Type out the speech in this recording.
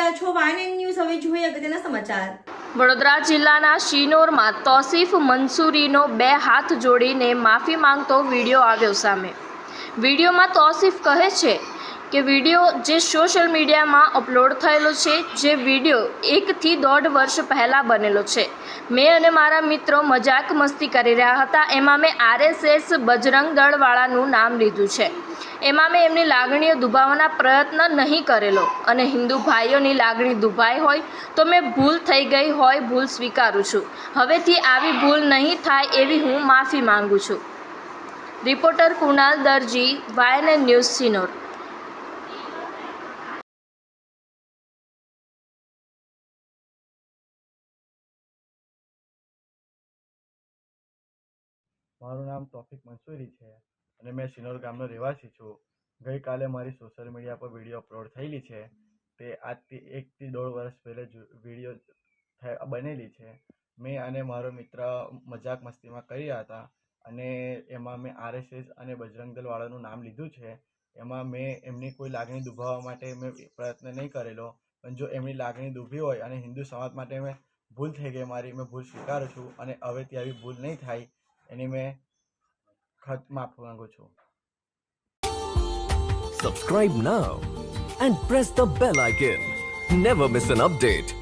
રહ્યા છો YNN news. હવે જોઈએ અગત્યના સમાચાર। વડોદરા જિલ્લાના શિનોરમાં તોસીફ મંસૂરીનો 2 હાથ જોડીને માફી માંગતો વિડીયો આવ્યો સામે। વિડીયોમાં તોસીફ કહે છે કે વિડીયો જે સોશિયલ મીડિયામાં અપલોડ થયેલો છે, જે વિડીયો 1 થી 1.5 વર્ષ પહેલાં બનેલો છે। મેં અને મારા મિત્રો મજાક મસ્તી કરી રહ્યા હતા। એમાં મેં RSS બજરંગ દળવાળાનું નામ લીધું છે। એમાં મેં એમની લાગણીઓ દુભાવવાના પ્રયત્ન નહીં કરેલો અને હિન્દુ ભાઈઓની લાગણી દુભાઈ હોય તો મેં ભૂલ થઈ ગઈ હોય, ભૂલ સ્વીકારું છું। હવેથી આવી ભૂલ નહીં થાય એવી હું માફી માંગુ છું। રિપોર્ટર કુણાલ દરજી, વાયએનએન ન્યૂઝ, સિનોર। મારું નામ તોફિક મંસૂરી છે અને મેં શિનોર ગામનો રહેવાસી છું। ગઈકાલે મારી સોશિયલ મીડિયા પર વિડીયો અપલોડ થયેલી છે। તે આજથી 1 થી 1.5 વર્ષ પહેલાં વિડીયો બનેલી છે। મેં અને મારો મિત્ર મજાક મસ્તીમાં કર્યા હતા અને એમાં મેં RSS અને બજરંગ દળવાળાનું નામ લીધું છે। એમાં મેં એમની કોઈ લાગણી દુભાવવા માટે મેં પ્રયત્ન નહીં કરેલો, પણ જો એમની લાગણી દુભી હોય અને હિન્દુ સમાજ માટે મેં ભૂલ થઈ ગઈ મારી, મેં ભૂલ સ્વીકારું છું અને હવેથી આવી ભૂલ નહીં થાય એની મેં માફી માંગુ છું। Subscribe now and press the bell icon. Never miss an update.